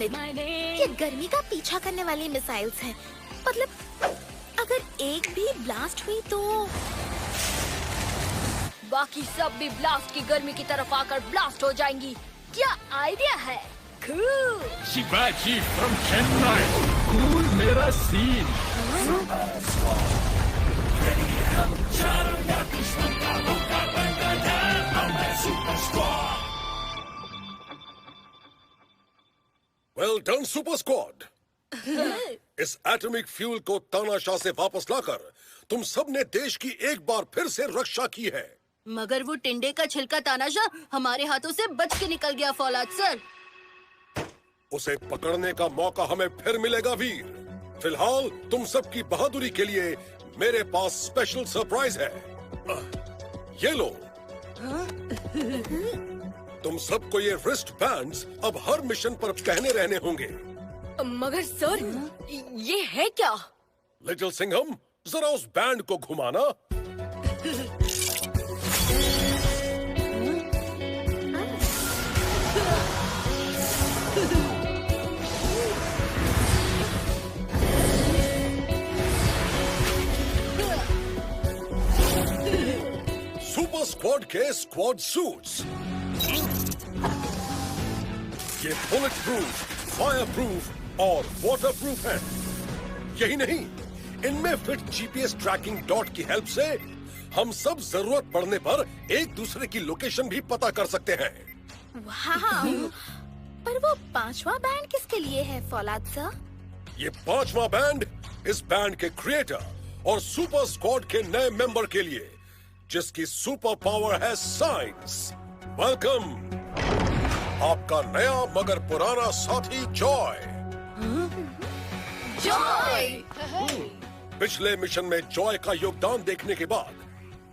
हामिद, ये गर्मी का पीछा करने वाली मिसाइल्स हैं। मतलब अगर एक भी ब्लास्ट हुई तो बाकी सब भी ब्लास्ट की गर्मी की तरफ आकर ब्लास्ट हो जाएंगी। क्या आइडिया है? Cool. Shivaji from Chennai, cool मेरा scene. Well done super squad. इस एटॉमिक फ्यूल को तानाशाह से वापस लाकर तुम सब ने देश की एक बार फिर से रक्षा की है। मगर वो टिंडे का छिलका तानाशाह हमारे हाथों से बच के निकल गया फौलाद सर। उसे पकड़ने का मौका हमें फिर मिलेगा वीर। फिलहाल तुम सबकी बहादुरी के लिए मेरे पास स्पेशल सरप्राइज है। ये लो। तुम सबको ये रिस्ट बैंड्स अब हर मिशन पर पहने रहने होंगे। मगर सर, ये है क्या? लिटिल सिंघम, जरा उस बैंड को घुमाना। सुपर स्क्वाड के स्क्वाड सूट्स, ये बुलेट प्रूफ, फायर प्रूफ और वाटर प्रूफ है। यही नहीं, इनमें फिट जीपीएस ट्रैकिंग डॉट की हेल्प से हम सब जरूरत पड़ने पर एक दूसरे की लोकेशन भी पता कर सकते हैं। वाह! पर वो 5वां बैंड किसके लिए है फौलाद सर? ये 5वां बैंड इस बैंड के क्रिएटर और सुपर स्क्वाड के नए मेंबर के लिए, जिसकी सुपर पावर है साइंस। वेलकम आपका नया मगर पुराना साथी जॉय। जॉय! पिछले मिशन में जॉय का योगदान देखने के बाद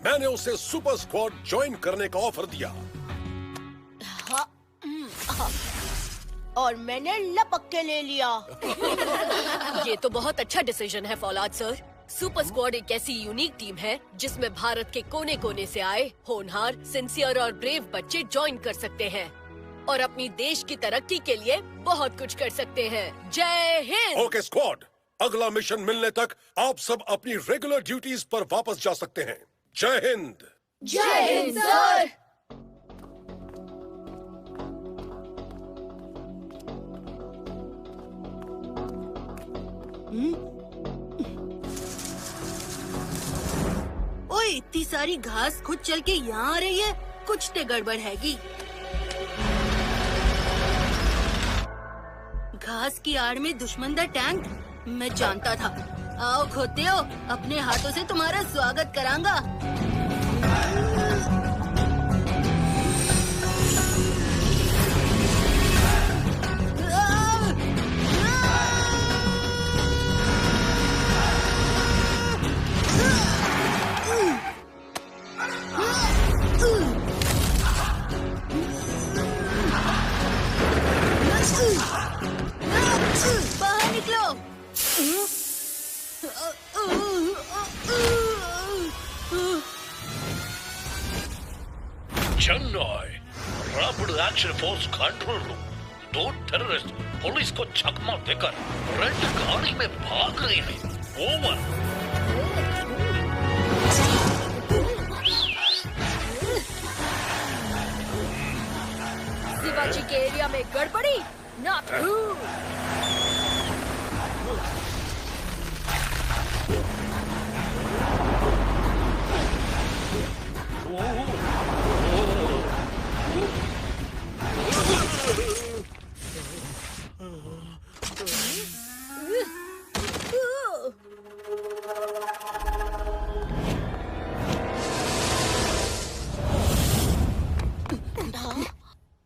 मैंने उसे सुपर स्क्वाड ज्वाइन करने का ऑफर दिया। और मैंने लपक के ले लिया। ये तो बहुत अच्छा डिसीजन है फौलाद सर। सुपर स्क्वाड एक ऐसी यूनिक टीम है जिसमें भारत के कोने कोने से आए होनहार, सिंसियर और ब्रेव बच्चे ज्वाइन कर सकते हैं और अपनी देश की तरक्की के लिए बहुत कुछ कर सकते हैं। जय हिंद। ओके स्क्वाड, अगला मिशन मिलने तक आप सब अपनी रेगुलर ड्यूटीज पर वापस जा सकते हैं। जय हिंद। जय हिंद सर। ओए, इतनी सारी घास खुद चल के यहाँ आ रही है, कुछ तो गड़बड़ हैगी। घास की आड़ में दुश्मन दा टैंक, मैं जानता था। आओ खोते हो, अपने हाथों से तुम्हारा स्वागत करांगा। बाहर निकलो। Chennai rapid action force control room. 2 terrorist police को चकमा देकर रेड गाड़ी में भाग रहे हैं। ओवर। शिवाजी के एरिया में गड़बड़ी, not true.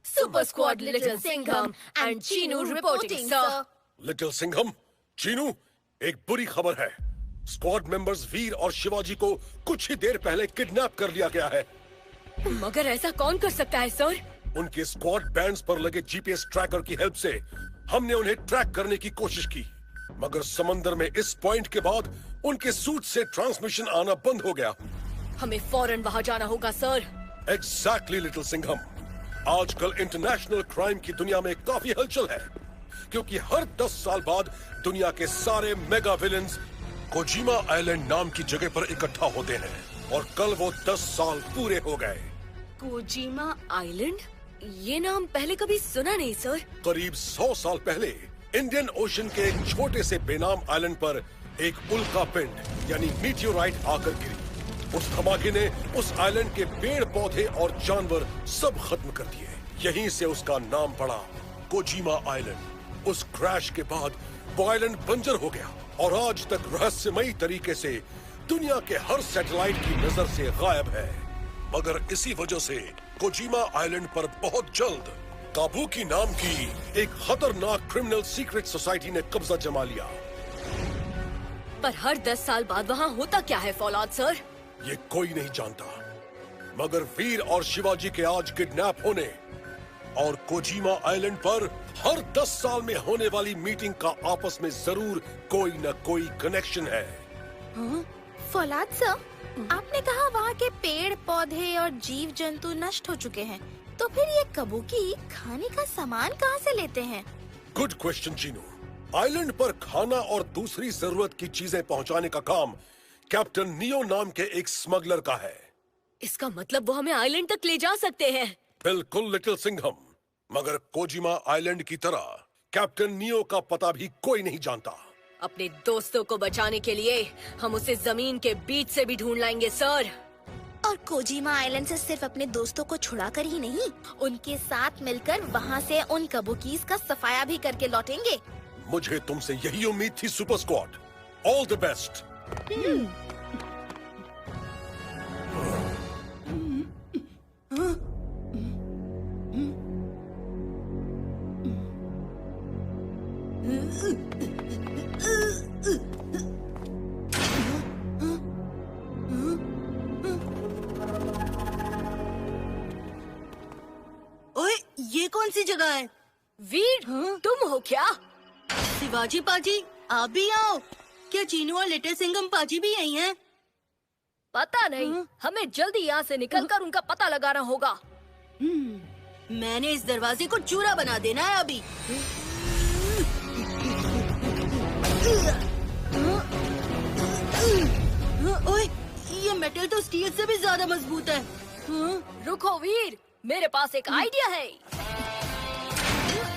Super Squad Little Singham and Chinu reporting, sir. Little Singham, Chinu, एक बुरी खबर है। स्क्वाड मेंबर्स वीर और शिवाजी को कुछ ही देर पहले किडनैप कर लिया गया है। मगर ऐसा कौन कर सकता है सर? उनके स्क्वाड बैंड्स पर लगे जीपीएस ट्रैकर की हेल्प से हमने उन्हें ट्रैक करने की कोशिश की, मगर समंदर में इस पॉइंट के बाद उनके सूट से ट्रांसमिशन आना बंद हो गया। हमें फौरन वहाँ जाना होगा सर। एग्जैक्टली लिटिल सिंघम, आजकल इंटरनेशनल क्राइम की दुनिया में काफी हलचल है। क्योंकि हर 10 साल बाद दुनिया के सारे मेगा विलेंस कोजिमा आइलैंड नाम की जगह पर इकट्ठा होते हैं और कल वो 10 साल पूरे हो गए। Kojima island? ये नाम पहले कभी सुना नहीं सर। करीब 100 साल पहले इंडियन ओशन के एक छोटे से बेनाम आइलैंड पर एक उल्का पिंड यानी मीटियोराइट आकर गिरी। उस धमाके ने उस आइलैंड के पेड़ पौधे और जानवर सब खत्म कर दिए। यहीं से उसका नाम पड़ा कोजिमा आइलैंड। उस क्रैश के बाद वो आइलैंड बंजर हो गया और आज तक रहस्यमयी तरीके से दुनिया के हर सैटेलाइट की नजर से गायब है। मगर इसी वजह से कोजिमा आइलैंड पर बहुत जल्द काबुकी नाम की एक खतरनाक क्रिमिनल सीक्रेट सोसाइटी ने कब्जा जमा लिया। पर हर 10 साल बाद वहाँ होता क्या है फौलाद सर? ये कोई नहीं जानता, मगर वीर और शिवाजी के आज किडनैप होने और कोजिमा आइलैंड पर हर 10 साल में होने वाली मीटिंग का आपस में जरूर कोई न कोई कनेक्शन है। फौलाद सर, आपने कहा वहाँ के पेड़ पौधे और जीव जंतु नष्ट हो चुके हैं, तो फिर ये काबुकी खाने का सामान कहाँ से लेते हैं? Good question Chinu. आइलैंड पर खाना और दूसरी जरूरत की चीजें पहुंचाने का काम कैप्टन नियो नाम के एक स्मगलर का है। इसका मतलब वो हमें आइलैंड तक ले जा सकते हैं। बिल्कुल लिटिल सिंघम, मगर कोजिमा आइलैंड की तरह कैप्टन नियो का पता भी कोई नहीं जानता। अपने दोस्तों को बचाने के लिए हम उसे जमीन के बीच से भी ढूंढ लाएंगे सर। और कोजिमा आइलैंड से सिर्फ अपने दोस्तों को छुड़ाकर ही नहीं, उनके साथ मिलकर वहाँ से उन काबुकीज का सफाया भी करके लौटेंगे। मुझे तुमसे यही उम्मीद थी super squad. All the best. ओए, ये कौन सी जगह है? वीर, तुम हो क्या? शिवाजी पाजी, आप भी आओ। क्या चीनू और लिटिल सिंघम पाजी भी यही हैं? पता नहीं, हमें जल्दी यहाँ से निकलकर उनका पता लगाना होगा। मैंने इस दरवाजे को चूरा बना देना है अभी। ओए, ये मेटल तो स्टील से भी ज्यादा मजबूत है। रुको वीर, मेरे पास एक आइडिया है।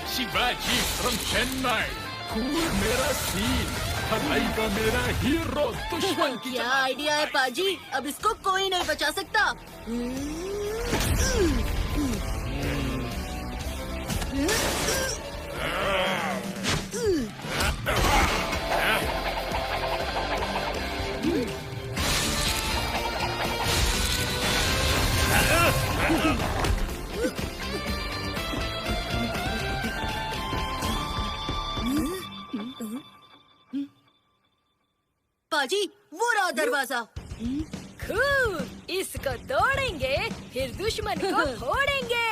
शिवाजी फ्रॉम चेन्नई, खून मेरा सीन, पढ़ाई का मेरा हीरो, दुश्मन की क्या आइडिया है पाजी? अब इसको कोई नहीं बचा सकता। पाजी, वो रहा दरवाजा। खूब, इसको तोड़ेंगे, फिर दुश्मन को फोड़ेंगे।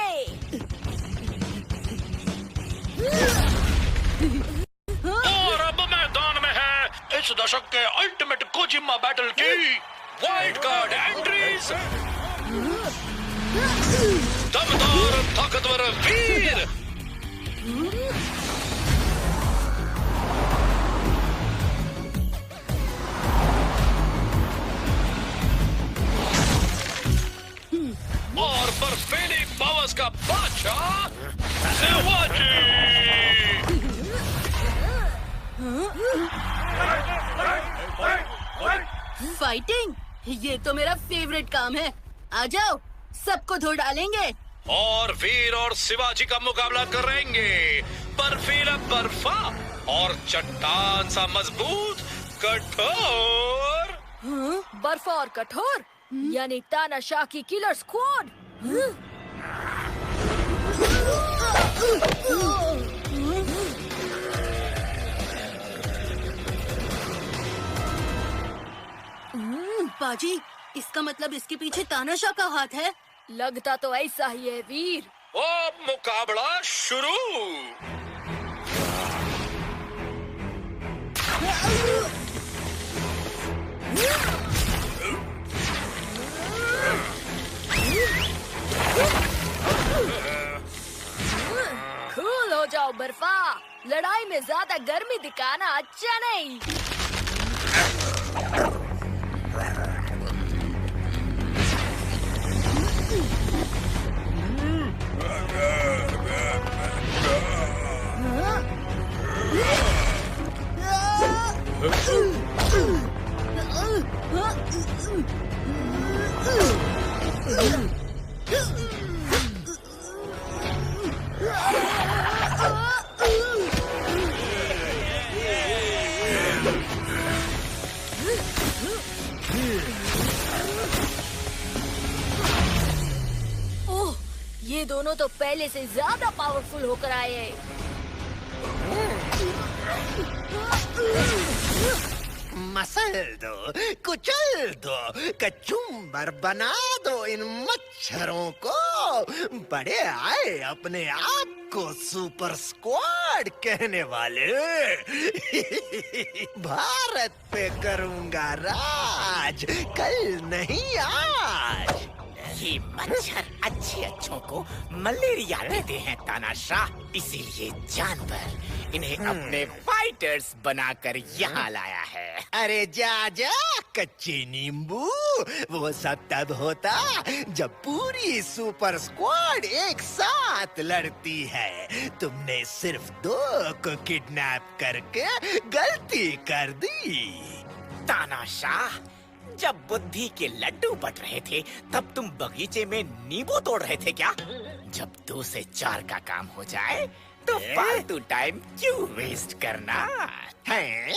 और अब मैदान में है इस दशक के अल्टीमेट कोजिमा बैटल की वाइल्ड कार्ड एंट्रीज। दमदार ताकतवर वीर, और बर्फीली पावर्स का बादशाह शिवाजी। फाइटिंग, ये तो मेरा फेवरेट काम है। आ जाओ, सबको धो डालेंगे। और वीर और शिवाजी का मुकाबला करेंगे बर्फीला बर्फा और चट्टान सा मजबूत कठोर। बर्फ और कठोर यानी तानाशाह की किलर स्क्वाड। बाजी, इसका मतलब इसके पीछे तानाशाह का हाथ है। लगता तो ऐसा ही है वीर। अब मुकाबला शुरू। कूल हो जाओ बर्फा, लड़ाई दिखाना अच्छा नहीं। ओह, ये दोनों तो पहले से ज्यादा पावरफुल होकर आए हैं। मसल दो, कुचल दो, कचुम्बर बना दो इन मच्छरों को। बड़े आए अपने आप को सुपर स्क्वाड कहने वाले। भारत पे करूंगा राज, कल नहीं आज। ये मच्छर अच्छों को मलेरिया देते हैं तानाशाह, इसीलिए जानवर इन्हें अपने फाइटर्स बनाकर यहाँ लाया है। अरे जा जा कच्चे नींबू, वो सब तब होता जब पूरी सुपर स्क्वाड एक साथ लड़ती है। तुमने सिर्फ 2 को किडनैप करके गलती कर दी। तानाशाह, जब बुद्धि के लड्डू बट रहे थे तब तुम बगीचे में नींबू तोड़ रहे थे क्या? जब 2 से 4 का काम हो जाए तो फालतू टाइम क्यों वेस्ट करना है?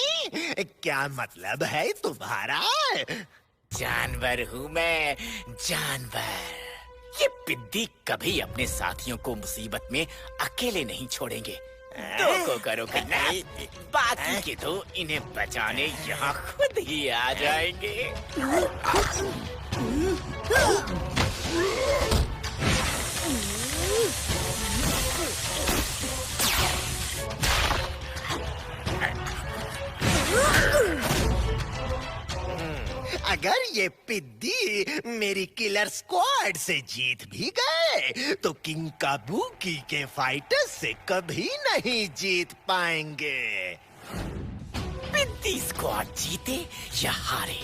क्या मतलब है तुम्हारा? जानवर हूँ मैं, जानवर। ये पिद्दी कभी अपने साथियों को मुसीबत में अकेले नहीं छोड़ेंगे। 2 को करो किडनैप, बाकी के 2 इन्हें बचाने यहाँ खुद ही आ जाएंगे। अगर ये पिद्दी मेरी किलर स्क्वाड से जीत भी गए तो किंग काबूकी के फाइटर्स से कभी नहीं जीत पाएंगे। पिद्दी स्क्वाड जीते या हारे,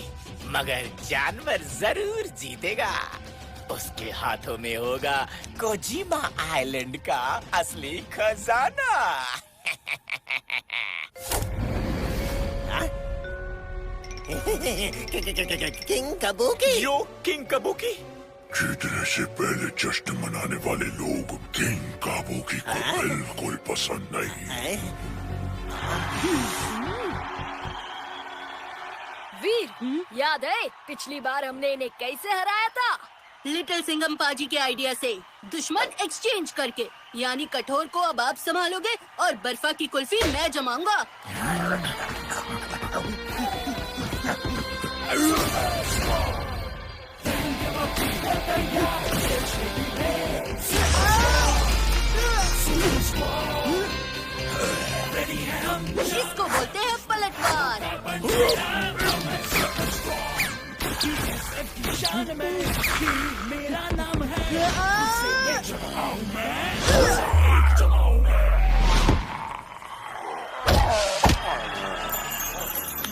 मगर जानवर जरूर जीतेगा। उसके हाथों में होगा कोजिमा आइलैंड का असली खजाना। किंग काबूकी, यो किंग काबूकी। जीतने से पहले जश्न मनाने वाले लोग किंग काबूकी को बिल्कुल पसंद नहीं। वीर, याद है पिछली बार हमने इन्हें कैसे हराया था? लिटिल सिंघम पाजी के आइडिया से, दुश्मन एक्सचेंज करके। यानी कठोर को अब आप संभालोगे और बर्फा की कुल्फी मैं जमाऊंगा। इसको बोलते हैं पलटवार। मेरा नाम है।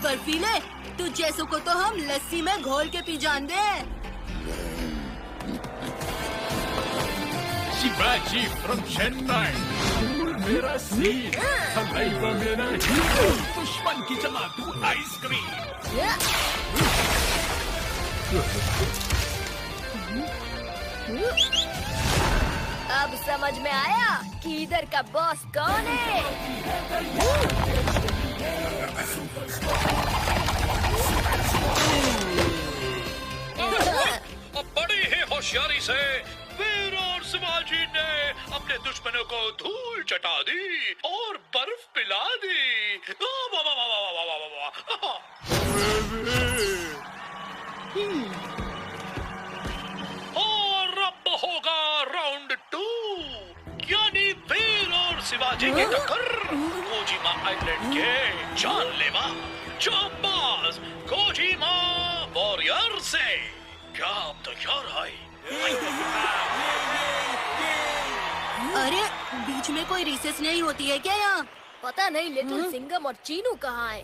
बर्फीले, तू जैसों को तो हम लस्सी में घोल के पी जानते हैं। शिवाजी फ्रॉम चेन्नई, मेरा सीन, हलवा मेरा हीरो, दुश्मन की जमा तू आइसक्रीम। अब समझ में आया कि इधर का बॉस कौन है। बड़ी ही होशियारी से वीर और शिवाजी ने अपने दुश्मनों को धूल चटा दी और बर्फ पिला दी। वाह वाह वाह वाह वाह वाह वाह। और अब होगा राउंड 2, यानी वीर और शिवाजी की टक्कर कोजिमा आइलैंड के जानलेवा जांबाज कोजिमा वॉरियर से। क्या आप तैयार है? अरे बीच में कोई रिसेस नहीं होती है क्या यहाँ? पता नहीं लिटिल सिंघम और चीनू कहाँ है।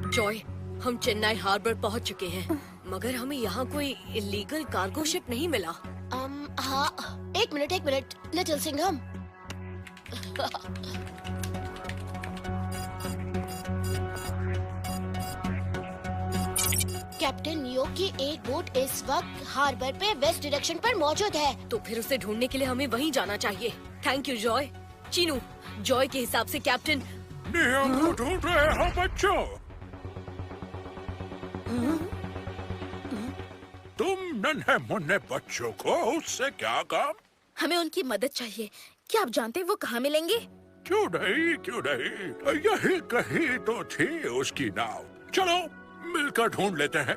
जॉय, हम चेन्नई हार्बर पहुंच चुके हैं, मगर हमें यहाँ कोई इलीगल कार्गो शिप नहीं मिला। हाँ, एक minute, little Singham. Captain neo की एक बोट इस वक्त हार्बर पे वेस्ट डायरेक्शन पर मौजूद है। तो फिर उसे ढूंढने के लिए हमें वहीं जाना चाहिए। Thank you Joy. Chinu, Joy के हिसाब से कैप्टन नियम को ढूंढ रहे हो बच्चों। तुम नन्हे मुन्ने बच्चों को उससे क्या काम? हमें उनकी मदद चाहिए। क्या आप जानते हैं वो कहाँ मिलेंगे? क्यों नहीं, यही कहीं तो थी उसकी नाव। चलो मिलकर ढूंढ लेते हैं।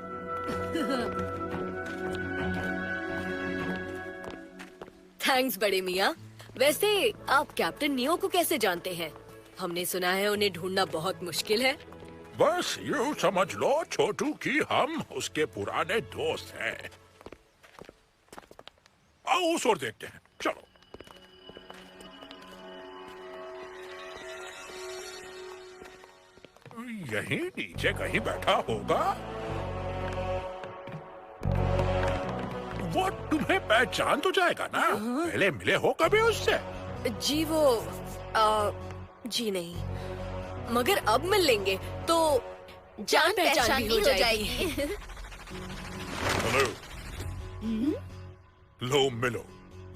थैंक्स बड़े मियाँ। वैसे आप कैप्टन नियो को कैसे जानते हैं? हमने सुना है उन्हें ढूंढना बहुत मुश्किल है। बस यूँ समझ लो छोटू कि हम उसके पुराने दोस्त हैं। आओ उस ओर देखते हैं, चलो। यहीं नीचे कहीं बैठा होगा। वो तुम्हें पहचान तो जाएगा ना? पहले मिले हो कभी उससे? जी वो जी नहीं, मगर अब मिल लेंगे तो जान पहचान भी हो जाएगी। हेलो, लो मिलो।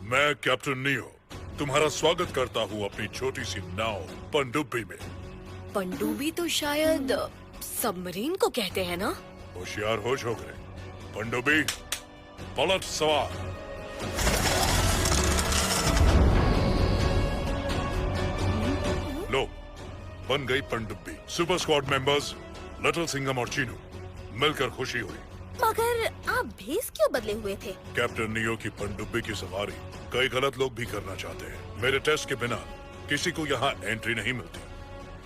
मैं कैप्टन नियो तुम्हारा स्वागत करता हूँ अपनी छोटी सी नाव पनडुब्बी में। पनडुब्बी तो शायद सबमरीन को कहते हैं ना? होशियार हो छोकरे। पनडुब्बी पलट सवार। लो, बन गई पनडुब्बी। Super squad members little Singham और चीनू मिलकर खुशी हुई। मगर आप भेस क्यों बदले हुए थे? कैप्टन नियो की पनडुब्बी की सवारी कई गलत लोग भी करना चाहते हैं। मेरे टेस्ट के बिना किसी को यहाँ एंट्री नहीं मिलती।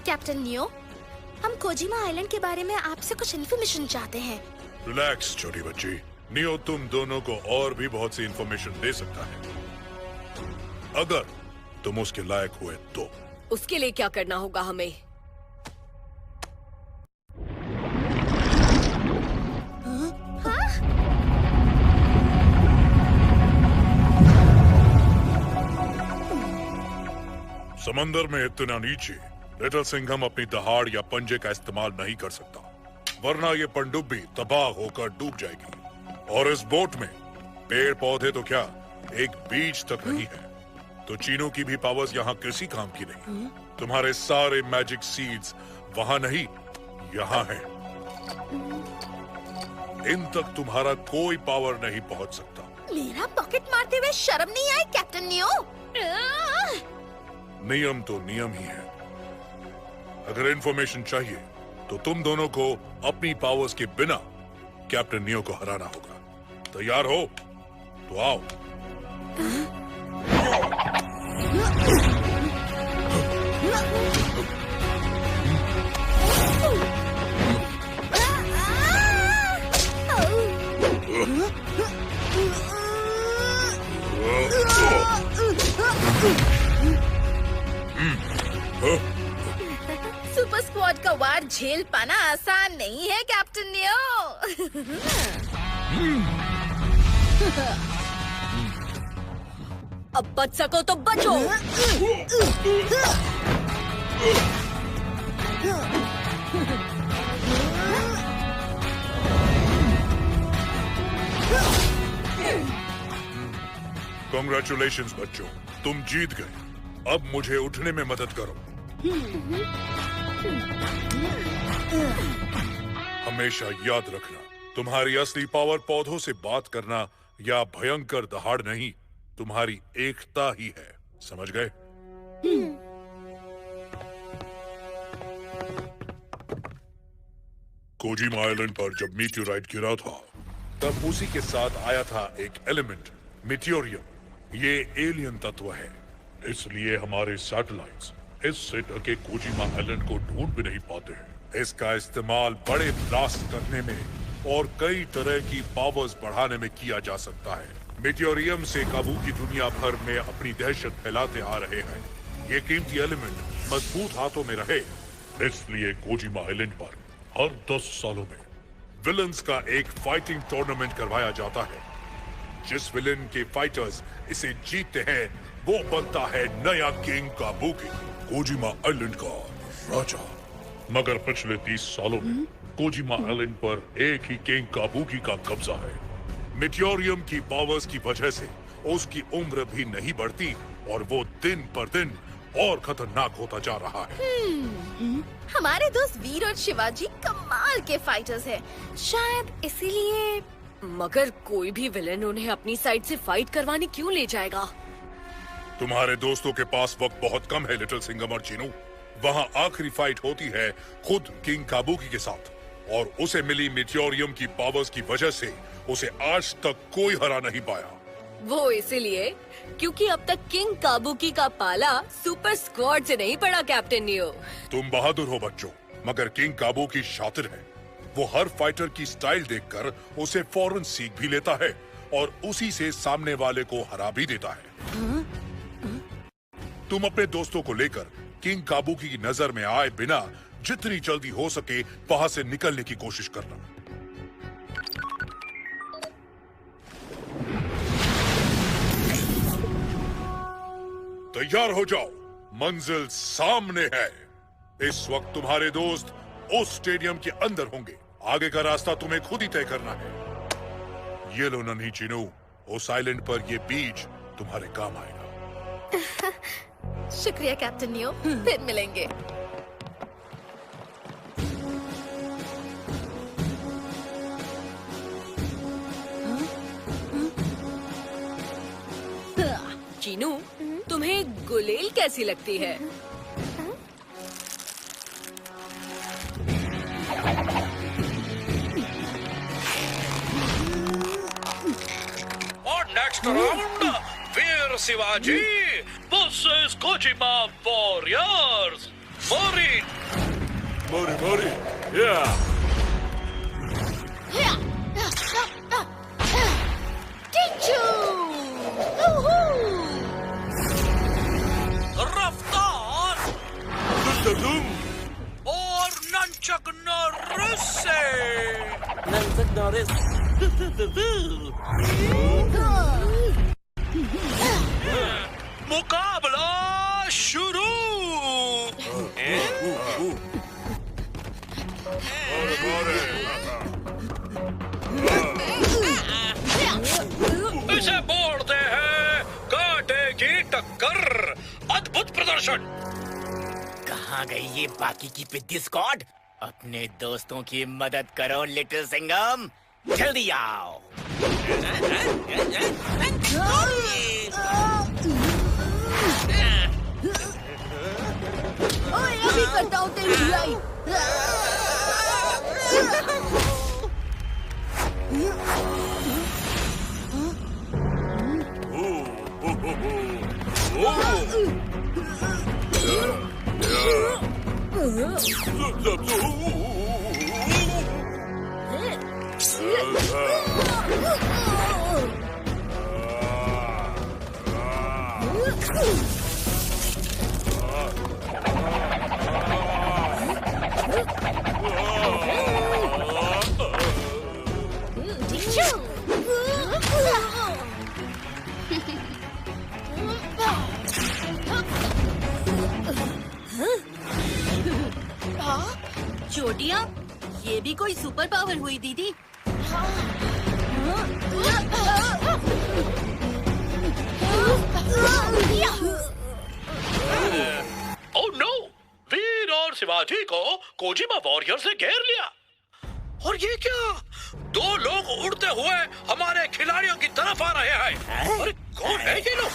कैप्टन नियो, हम कोजिमा आइलैंड के बारे में आपसे कुछ इन्फॉर्मेशन चाहते हैं। रिलैक्स छोटी बच्ची। नियो तुम दोनों को और भी बहुत सी इन्फॉर्मेशन दे सकता है, अगर तुम उसके लायक हुए तो। उसके लिए क्या करना होगा हमें? समंदर में इतना नीचे लिटिल सिंघम अपनी दहाड़ या पंजे का इस्तेमाल नहीं कर सकता, वरना ये पनडुब्बी तबाह होकर डूब जाएगी। और इस बोट में पेड़ पौधे तो क्या, एक बीज तक नहीं है। तो चीनों की भी पावर्स यहाँ किसी काम की नहीं। तुम्हारे सारे मैजिक सीड्स वहाँ नहीं, यहाँ है। इन तक तुम्हारा कोई पावर नहीं पहुँच सकता। मेरा पॉकेट मारते हुए शर्म नहीं आई कैप्टन नियो? नियम तो नियम ही है। अगर इंफॉर्मेशन चाहिए तो तुम दोनों को अपनी पावर्स के बिना कैप्टन नियो को हराना होगा। तैयार हो तो आओ। सुपर स्क्वाड का वार झेल पाना आसान नहीं है कैप्टन नियो। अब बच सको तो बचो। कॉन्ग्रेचुलेशंस बच्चों, तुम जीत गए। अब मुझे उठने में मदद करो। हमेशा याद रखना, तुम्हारी असली पावर पौधों से बात करना या भयंकर दहाड़ नहीं, तुम्हारी एकता ही है। समझ गए? कोजिमा आइलैंड पर जब मीटियोराइट गिरा था, तब उसी के साथ आया था एक एलिमेंट, मीटियोरियम। ये एलियन तत्व है, इसलिए हमारे सैटेलाइट्स इससे ढके कोजिमा आइलैंड को ढूंढ भी नहीं पाते हैं। इसका इस्तेमाल बड़े ब्लास्ट करने में और कई तरह की पावर्स बढ़ाने में किया जा सकता है। मेटेरियम से काबुकी दुनिया भर में अपनी दहशत फैलाते आ रहे हैं। ये कीमती एलिमेंट मजबूत हाथों में रहे, इसलिए कोजिमा आइलैंड पर हर 10 सालों में विलन्स का एक फाइटिंग टूर्नामेंट करवाया जाता है। जिस विलन के फाइटर्स इसे जीतते हैं वो बनता है नया किंग काबुकी, कोजिमा आइलैंड का राजा। मगर पिछले 30 सालों में कोजिमा आइलैंड पर एक ही किंग काबुकी का कब्जा है। मेटेरियम की पावर्स की वजह से उसकी उम्र भी नहीं बढ़ती और वो दिन पर दिन और खतरनाक होता जा रहा है। हमारे दोस्त वीर और शिवाजी कमाल के फाइटर्स हैं। शायद इसीलिए। मगर कोई भी विलन उन्हें अपनी साइड से फाइट करवाने क्यों ले जाएगा? तुम्हारे दोस्तों के पास वक्त बहुत कम है लिटिल सिंघम और चिनू। वहाँ आखिरी फाइट होती है खुद किंग काबुकी के साथ और उसे मिली मेटेरियम की पावर्स की वजह से उसे आज तक कोई हरा नहीं पाया। वो इसीलिए क्योंकि अब तक किंग काबुकी का पाला सुपर स्क्वाड से नहीं पड़ा कैप्टन नियो। तुम बहादुर हो बच्चों, मगर किंग काबुकी शातिर है। वो हर फाइटर की स्टाइल देखकर उसे फौरन सीख भी लेता है और उसी से सामने वाले को हरा भी देता है। तुम अपने दोस्तों को लेकर किंग काबुकी की नजर में आए बिना जितनी जल्दी हो सके वहां से निकलने की कोशिश करना। तैयार हो जाओ, मंजिल सामने है। इस वक्त तुम्हारे दोस्त उस स्टेडियम के अंदर होंगे। आगे का रास्ता तुम्हें खुद ही तय करना है। ये लो नन्ही चिनू, उस आइलैंड पर ये बीज तुम्हारे काम आएगा। शुक्रिया कैप्टन नियो, फिर मिलेंगे। चीनू, तुम्हें गुलेल कैसी लगती है? और नेक्स्ट राउंड वीर शिवाजी वर्सेस कोजिमा वॉरियर्स। मोरी मोरी या रफ्तार और नंचक नरिसे। मुकाबला शुरू। इसे बोलते हैं कांटे की टक्कर। अद्भुत प्रदर्शन। कहाँ गई ये बाकी की पिद्दी स्क्वाड? अपने दोस्तों की मदद करो लिटिल सिंघम, जल्दी आओ। ओए, अभी करता हूँ तेरी धुलाई। चोटियाँ, ये भी कोई सुपर पावर हुई दीदी। Oh no! वीर और शिवाजी को कोजिमा वॉरियर्स ने घेर लिया। और ये क्या? दो लोग उड़ते हुए हमारे खिलाड़ियों की तरफ आ रहे हैं। अरे कौन है ये लोग?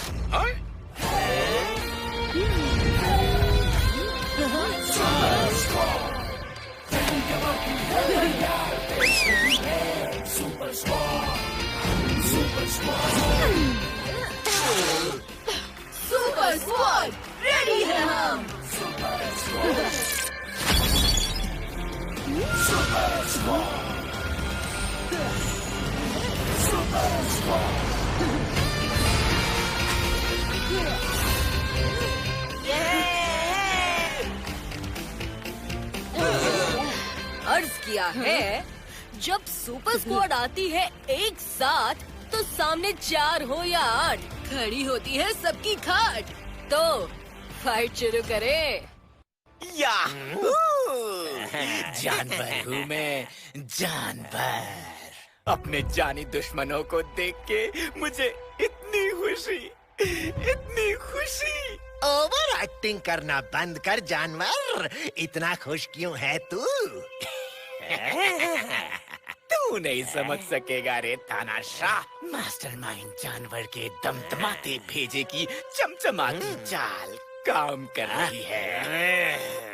सुपर स्क्वाड रेडी है हम। अर्ज किया है जब सुपर स्क्वाड आती है एक साथ तो सामने 4 हो या 8 खड़ी होती है सबकी खाट। तो फाइट शुरू करें। याहू! जानवर हूँ मैं, जानवर। अपने जानी दुश्मनों को देख के मुझे इतनी खुशी। ओवर एक्टिंग करना बंद कर जानवर। इतना खुश क्यों है तू? तू नहीं समझ सकेगा रे तानाशाह। मास्टरमाइंड जानवर के दमदमाते भेजे की चमचमाती चाल काम कर रही है।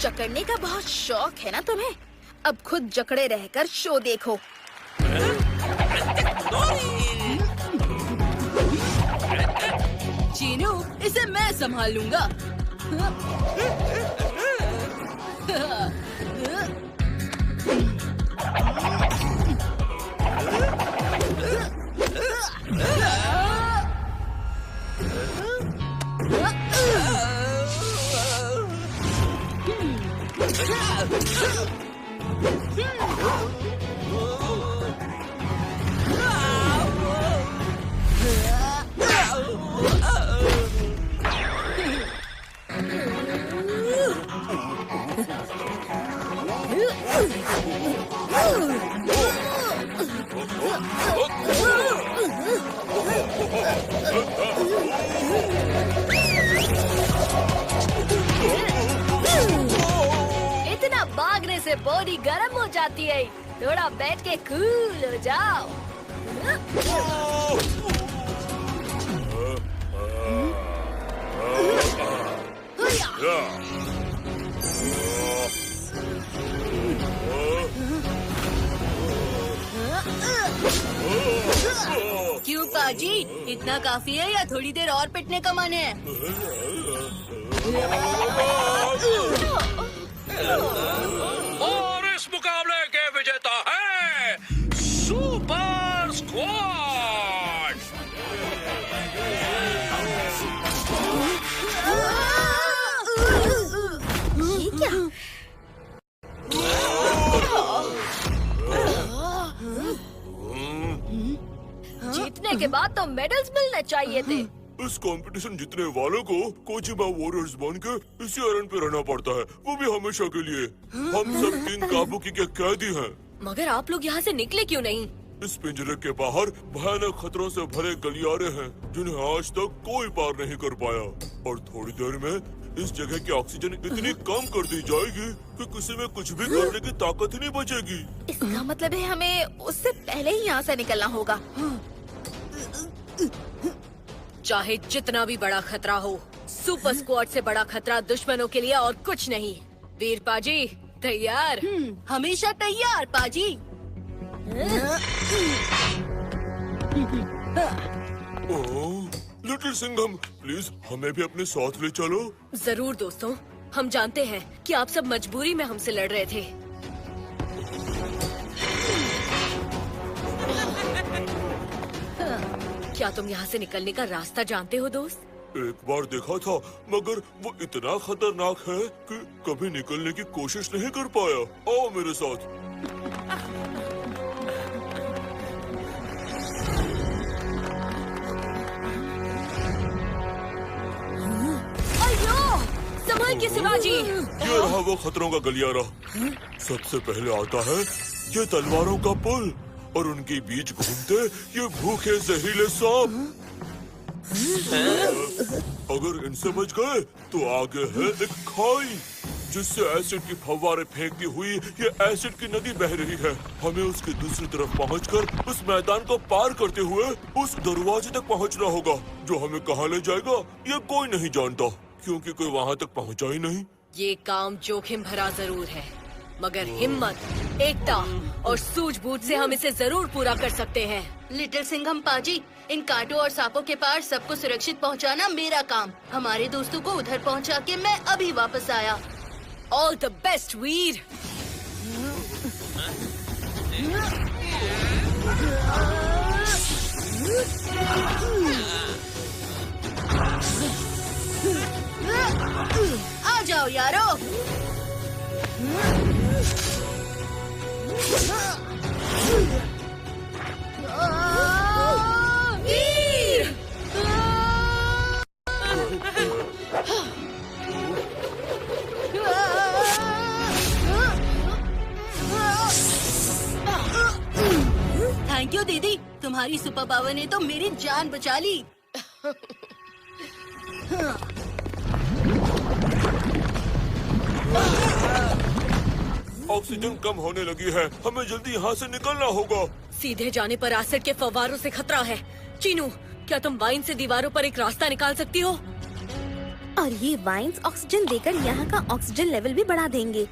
जकड़ने का बहुत शौक है ना तुम्हें? अब खुद जकड़े रहकर शो देखो। चीनू, इसे मैं संभाल लूंगा। इतना भागने से बॉडी गर्म हो जाती है। थोड़ा बैठ के कूल हो जाओ। क्यों पाजी, इतना काफी है या थोड़ी देर और पिटने का मन है? और इस मुकाबले के विजेता है सुपर स्क्वाड। ये क्या? जीतने के बाद तो मेडल्स मिलने चाहिए थे। इस कंपटीशन जीतने वालों को कोचिबा वॉरियर्स बनकर इसी आयरन पे रहना पड़ता है, वो भी हमेशा के लिए। हम सब 3 काबुकी के कैदी हैं। मगर आप लोग यहाँ से निकले क्यों नहीं? इस पिंजरे के बाहर भयानक खतरों से भरे गलियारे हैं जिन्हें आज तक कोई पार नहीं कर पाया। और थोड़ी देर में इस जगह की ऑक्सीजन इतनी कम कर दी जाएगी कि किसी में कुछ भी करने की ताकत ही नहीं बचेगी। इसका मतलब है हमें उससे पहले ही यहाँ से निकलना होगा। चाहे जितना भी बड़ा खतरा हो, सुपर स्क्वाड से बड़ा खतरा दुश्मनों के लिए और कुछ नहीं। वीर पाजी तैयार? हमेशा तैयार पाजी। लिटिल सिंघम, प्लीज हमें भी अपने साथ ले चलो। जरूर दोस्तों, हम जानते हैं कि आप सब मजबूरी में हमसे लड़ रहे थे। क्या तुम यहाँ से निकलने का रास्ता जानते हो दोस्त? एक बार देखा था, मगर वो इतना खतरनाक है कि कभी निकलने की कोशिश नहीं कर पाया। आओ मेरे साथ। संभल के शिवाजी। ये रहा वो खतरों का गलियारा। सबसे पहले आता है ये तलवारों का पुल और उनके बीच घूमते ये भूखे जहरीले सांप। अगर इनसे बच गए तो आगे है एक खाई जिससे एसिड की फव्वारे फेंकती हुई ये एसिड की नदी बह रही है। हमें उसके दूसरी तरफ पहुंचकर उस मैदान को पार करते हुए उस दरवाजे तक पहुंचना होगा, जो हमें कहां ले जाएगा ये कोई नहीं जानता, क्योंकि कोई वहां तक पहुंचा ही नहीं। ये काम जोखिम भरा जरूर है, मगर हिम्मत, एकता और सूझबूझ से हम इसे जरूर पूरा कर सकते हैं। लिटिल सिंघम पाजी, इन कांटों और सांपों के पार सबको सुरक्षित पहुंचाना मेरा काम। हमारे दोस्तों को उधर पहुंचा के मैं अभी वापस आया। ऑल द बेस्ट वीर। आ जाओ यारो। वीर! थैंक यू दीदी, तुम्हारी सुपर पावर ने तो मेरी जान बचा ली। ऑक्सीजन कम होने लगी है, हमें जल्दी यहाँ से निकलना होगा। सीधे जाने पर एसिड के फव्वारों से खतरा है। चीनू, क्या तुम वाइन से दीवारों पर एक रास्ता निकाल सकती हो? और ये वाइन्स ऑक्सीजन देकर यहाँ का ऑक्सीजन लेवल भी बढ़ा देंगे।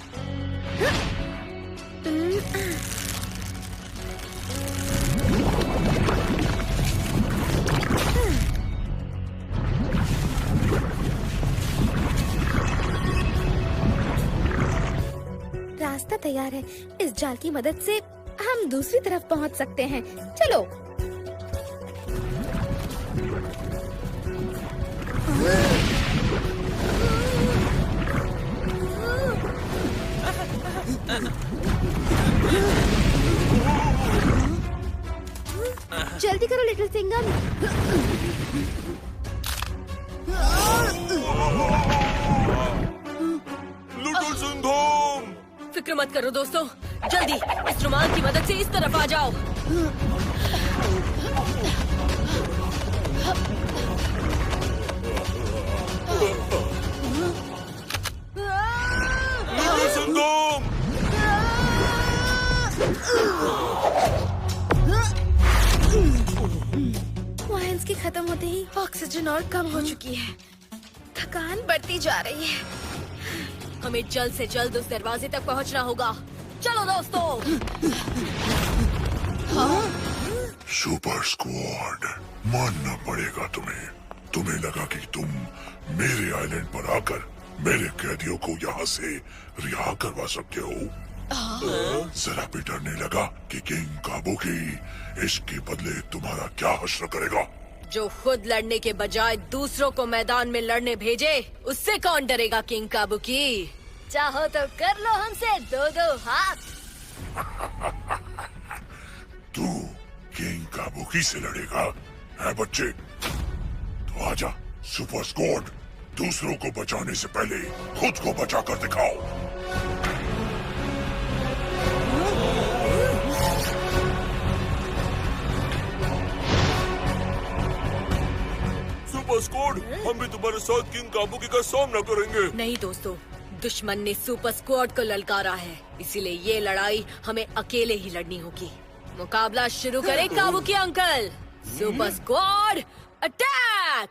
रास्ता तैयार है। इस जाल की मदद से हम दूसरी तरफ पहुंच सकते हैं। चलो। जल्दी करो लिटिल सिंघम। लिटिल सिंघम! फिक्र मत करो दोस्तों, जल्दी इस रुमाल की मदद से इस तरफ आ जाओ। लिटिल सिंघम! वाइन्स के खत्म होते ही ऑक्सीजन और कम हो चुकी है। थकान बढ़ती जा रही है। हमें जल्द से जल्द उस दरवाजे तक पहुंचना होगा। चलो दोस्तों। सुपर स्क्वाड, मानना पड़ेगा तुम्हें। तुम्हें लगा कि तुम मेरे आइलैंड पर आकर मेरे कैदियों को यहाँ से रिहा करवा सकते हो। जरा भी डर नहीं लगा कि किंग काबुकी इसके बदले तुम्हारा क्या हश्र करेगा? जो खुद लड़ने के बजाय दूसरों को मैदान में लड़ने भेजे, उससे कौन डरेगा किंग काबुकी? चाहो तो कर लो हमसे दो दो हाथ। तू किंग काबुकी से लड़ेगा, है बच्चे? तो आजा सुपर स्क्वाड, दूसरों को बचाने से पहले खुद को बचा कर दिखाओ। सुपर स्क्वाड, हम भी तुम्हारे साथ किंग काबुकी का सामना करेंगे। नहीं दोस्तों, दुश्मन ने सुपर स्क्वाड को ललकारा है, इसीलिए ये लड़ाई हमें अकेले ही लड़नी होगी। मुकाबला शुरू करें Kabuki uncle. Super squad attack!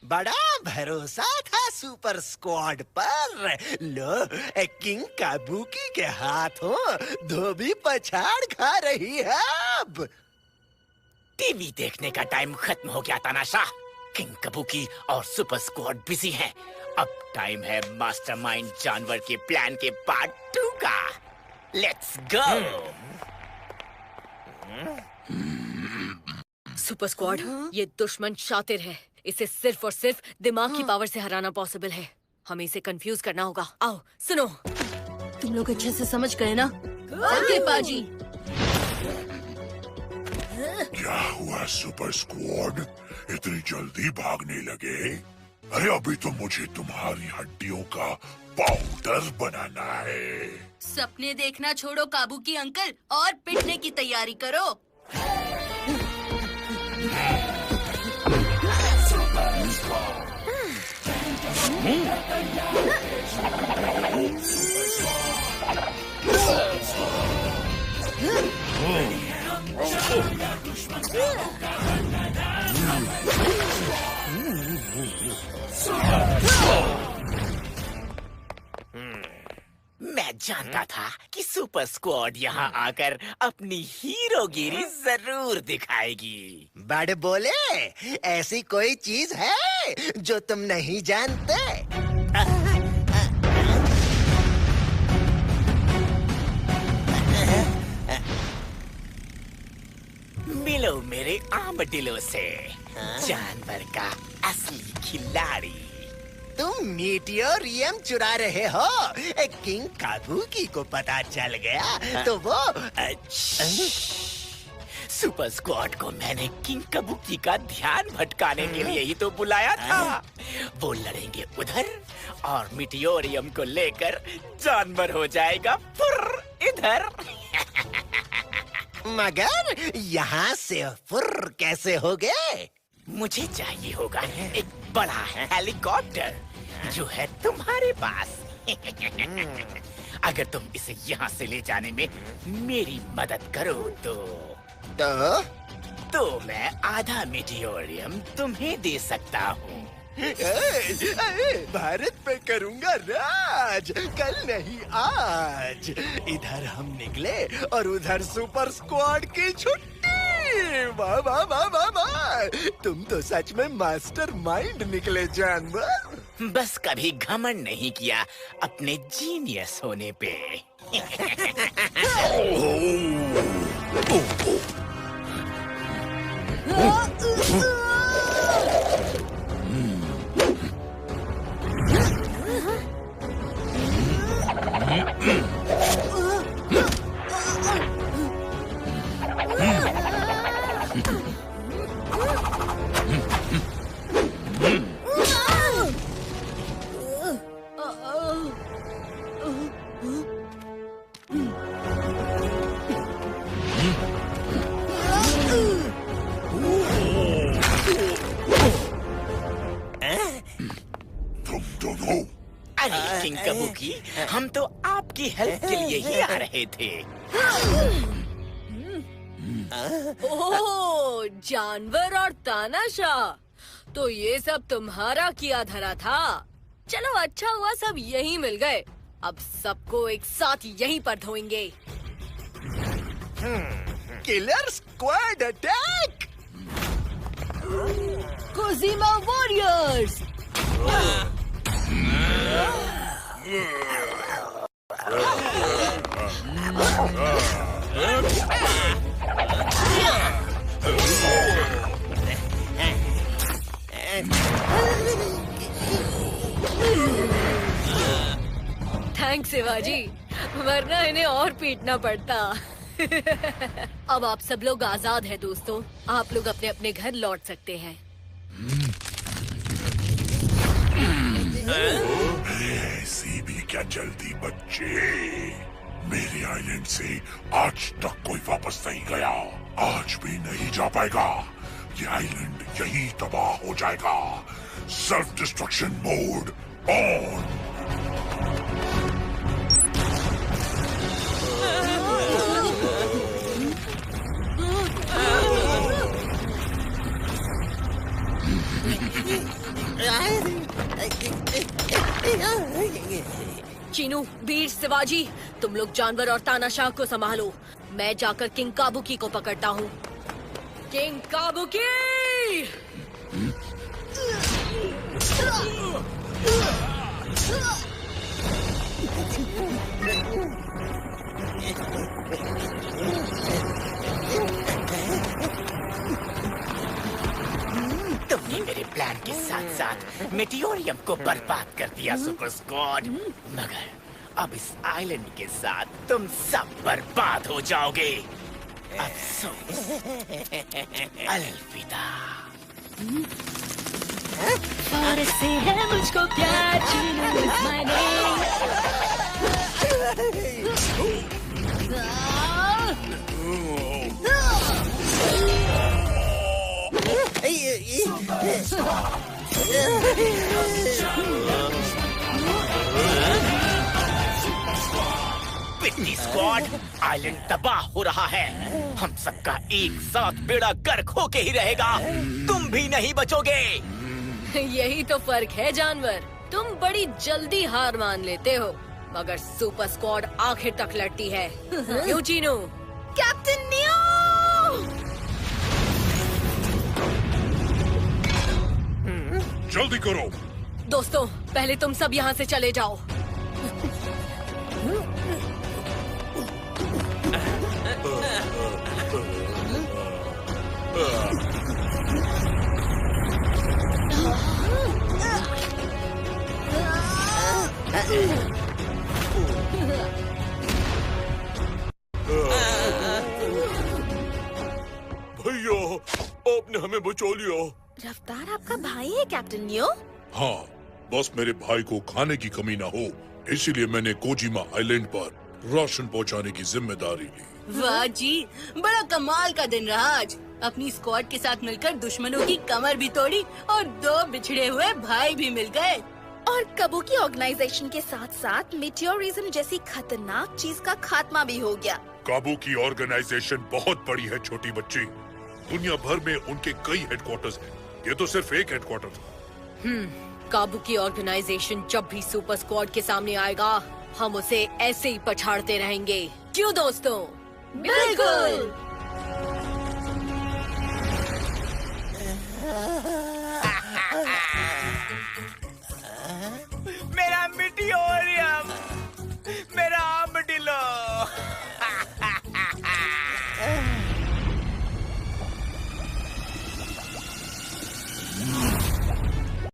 बड़ा भरोसा था सुपर स्क्वाड पर। लो, किंग काबुकी के हाथों धोबी पछाड़ खा रही है अब। टीवी देखने का टाइम खत्म हो गया तानाशाह। किंग काबुकी और सुपर स्क्वाड बिजी हैं। अब टाइम है मास्टरमाइंड जानवर के प्लान के पार्ट 2 का। Let's go. सुपर स्क्वाड, ये दुश्मन शातिर है। इसे सिर्फ और सिर्फ दिमाग की पावर से हराना पॉसिबल है। हमें इसे कंफ्यूज करना होगा। आओ सुनो। तुम लोग अच्छे से समझ गए ना? ओके पाजी। क्या हुआ सुपर स्क्वाड, इतनी जल्दी भागने लगे? अरे अभी तो मुझे तुम्हारी हड्डियों का पाउडर बनाना है। सपने देखना छोड़ो काबुकी अंकल और पिटने की तैयारी करो। मैं जानता था कि सुपर स्क्वाड यहाँ आकर अपनी हीरोगिरी जरूर दिखाएगी। बड़े बोले, ऐसी कोई चीज है जो तुम नहीं जानते? मिलो मेरे आर्मडिलो से, जानवर का असली खिलाड़ी। तुम मीटियोरियम चुरा रहे हो? किंग काबुकी को पता चल गया तो वो सुपर स्क्वाड को मैंने किंग काबुकी का ध्यान भटकाने के लिए ही तो बुलाया था। वो लड़ेंगे उधर और मीटियोरियम को लेकर जानवर हो जाएगा फुर्र इधर। मगर यहाँ से फुर्र कैसे हो गए? मुझे चाहिए होगा एक बड़ा हेलीकॉप्टर जो है तुम्हारे पास। अगर तुम इसे यहाँ से ले जाने में मेरी मदद करो तो मैं आधा मीटियोरियम तुम्हें दे सकता हूँ। भारत पे करूँगा राज, कल नहीं आज। इधर हम निकले और उधर सुपर स्क्वाड की छुट्टी। वाह वाह वाह वाह वाह, तुम तो सच में मास्टर माइंड निकले जानवर। बस कभी घमंड नहीं किया अपने जीनियस होने पे। अरे किंग काबुकी, हम तो आपकी हेल्प के लिए ही आ रहे थे। ओह, जानवर और तानाशाह, तो ये सब तुम्हारा किया धरा था। चलो अच्छा हुआ सब यहीं मिल गए। अब सबको एक साथ यहीं पर धोएंगे। Killer squad attack! Kojima warriors! Thanks Shivaji, वरना इन्हें और पीटना पड़ता। अब आप सब लोग आजाद हैं दोस्तों। आप लोग अपने अपने घर लौट सकते हैं। ऐसी भी क्या जल्दी बच्चे? मेरे आइलैंड से आज तक कोई वापस नहीं गया, आज भी नहीं जा पाएगा। ये आइलैंड यहीं तबाह हो जाएगा। Self destruction mode on. Chinu, Veer, Shivaji, तुम लोग जानवर और तानाशाह को संभालो। मैं जाकर किंग काबुकी को पकड़ता हूँ। King Kabuki! साथ साथ मेटियोरियम को बर्बाद कर दिया सुपर स्क्वाड। मगर अब इस आइलैंड के साथ तुम सब बर्बाद हो जाओगे। अफसोस। अलविदा। और से है मुझको प्यार, चीनू is my name। पिट्टी स्क्वाड, आइलैंड तबाह हो रहा है। हम सबका एक साथ बेड़ा गर्क होके ही रहेगा। तुम भी नहीं बचोगे। यही तो फर्क है जानवर, तुम बड़ी जल्दी हार मान लेते हो, मगर सुपर स्क्वाड आखिर तक लड़ती है। क्यों चीनू? Captain neo! जल्दी करो। दोस्तों, पहले तुम सब यहाँ से चले जाओ। भैया, आपने हमें बचा लिया। रफ्तार आपका भाई है कैप्टन नियो? हाँ, बस मेरे भाई को खाने की कमी ना हो, इसीलिए मैंने कोजिमा आइलैंड पर राशन पहुंचाने की जिम्मेदारी ली। वाह जी, बड़ा कमाल का दिन रहा आज। अपनी स्क्वाड के साथ मिलकर दुश्मनों की कमर भी तोड़ी और 2 बिछड़े हुए भाई भी मिल गए। और कबूकी ऑर्गेनाइजेशन के साथ साथ मेटियोरिज्म जैसी खतरनाक चीज का खात्मा भी हो गया। काबू की ऑर्गेनाइजेशन बहुत बड़ी है छोटी बच्ची। दुनिया भर में उनके कई हेडक्वार्टर्स हैं। ये तो सिर्फ एक हेडक्वार्टर था। काबू की ऑर्गेनाइजेशन जब भी सुपर स्क्वाड के सामने आएगा, हम उसे ऐसे ही पछाड़ते रहेंगे। क्यों दोस्तों? बिल्कुल।